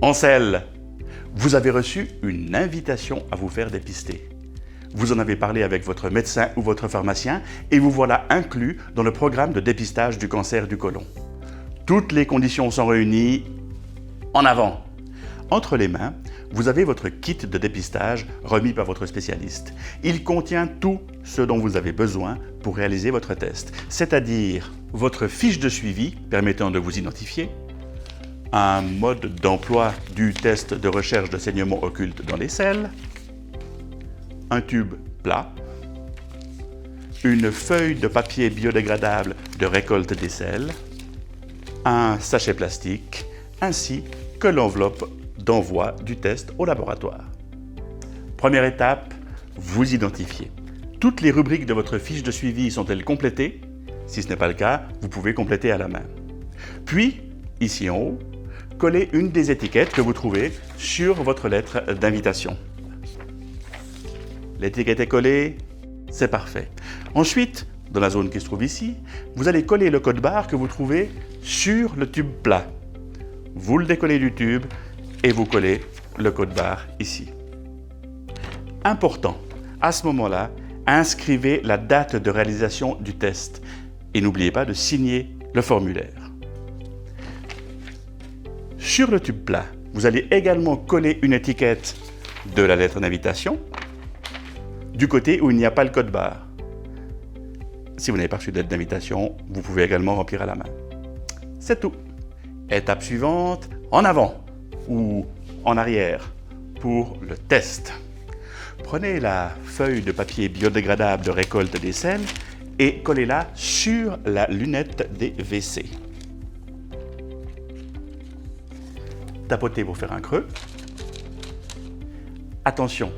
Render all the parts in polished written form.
Ancel, vous avez reçu une invitation à vous faire dépister. Vous en avez parlé avec votre médecin ou votre pharmacien et vous voilà inclus dans le programme de dépistage du cancer du côlon. Toutes les conditions sont réunies. En avant! Entre les mains, vous avez votre kit de dépistage remis par votre spécialiste. Il contient tout ce dont vous avez besoin pour réaliser votre test, c'est-à-dire votre fiche de suivi permettant de vous identifier, un mode d'emploi du test de recherche de saignement occulte dans les selles, un tube plat, une feuille de papier biodégradable de récolte des selles, un sachet plastique, ainsi que l'enveloppe d'envoi du test au laboratoire. Première étape, vous identifiez. Toutes les rubriques de votre fiche de suivi sont-elles complétées? Si ce n'est pas le cas, vous pouvez compléter à la main. Puis, ici en haut, collez une des étiquettes que vous trouvez sur votre lettre d'invitation. L'étiquette est collée, c'est parfait. Ensuite, dans la zone qui se trouve ici, vous allez coller le code barre que vous trouvez sur le tube plat. Vous le décollez du tube et vous collez le code barre ici. Important, à ce moment-là, inscrivez la date de réalisation du test et n'oubliez pas de signer le formulaire. Sur le tube plat, vous allez également coller une étiquette de la lettre d'invitation du côté où il n'y a pas le code barre. Si vous n'avez pas reçu de lettre d'invitation, vous pouvez également remplir à la main. C'est tout. Étape suivante, en avant ou en arrière pour le test. Prenez la feuille de papier biodégradable de récolte des selles et collez-la sur la lunette des WC. Tapotez pour faire un creux. Attention,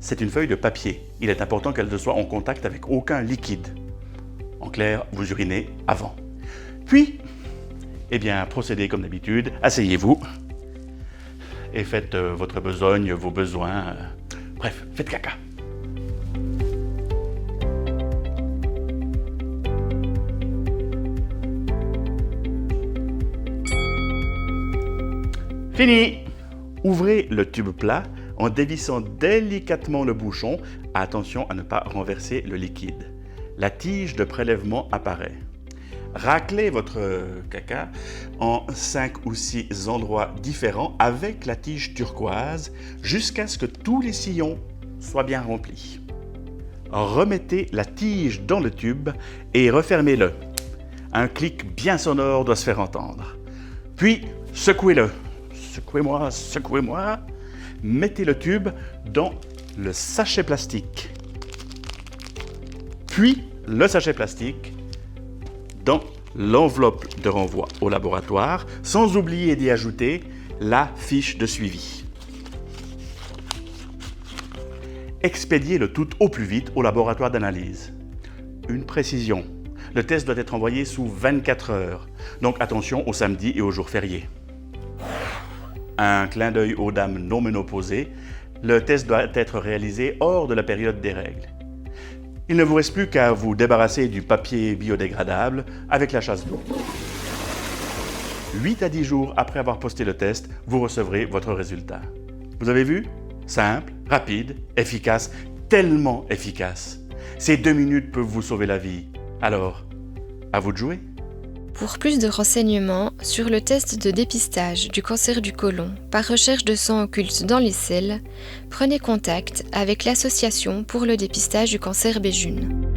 c'est une feuille de papier. Il est important qu'elle ne soit en contact avec aucun liquide. En clair, vous urinez avant. Puis, procédez comme d'habitude, asseyez-vous et faites votre besogne, vos besoins. Bref, faites caca. Fini! Ouvrez le tube plat en dévissant délicatement le bouchon. Attention à ne pas renverser le liquide. La tige de prélèvement apparaît. Raclez votre caca en 5 ou 6 endroits différents avec la tige turquoise jusqu'à ce que tous les sillons soient bien remplis. Remettez la tige dans le tube et refermez-le. Un clic bien sonore doit se faire entendre. Puis, secouez-le. Secouez-moi, secouez-moi. Mettez le tube dans le sachet plastique. Puis, le sachet plastique dans l'enveloppe de renvoi au laboratoire, sans oublier d'y ajouter la fiche de suivi. Expédiez le tout au plus vite au laboratoire d'analyse. Une précision, le test doit être envoyé sous 24 heures, donc attention aux samedis et aux jours fériés. Un clin d'œil aux dames non ménopausées, le test doit être réalisé hors de la période des règles. Il ne vous reste plus qu'à vous débarrasser du papier biodégradable avec la chasse d'eau. 8 à 10 jours après avoir posté le test, vous recevrez votre résultat. Vous avez vu? Simple, rapide, efficace, tellement efficace. Ces 2 minutes peuvent vous sauver la vie. Alors, à vous de jouer. Pour plus de renseignements sur le test de dépistage du cancer du côlon par recherche de sang occulte dans les selles, prenez contact avec l'Association pour le dépistage du cancer Béjune.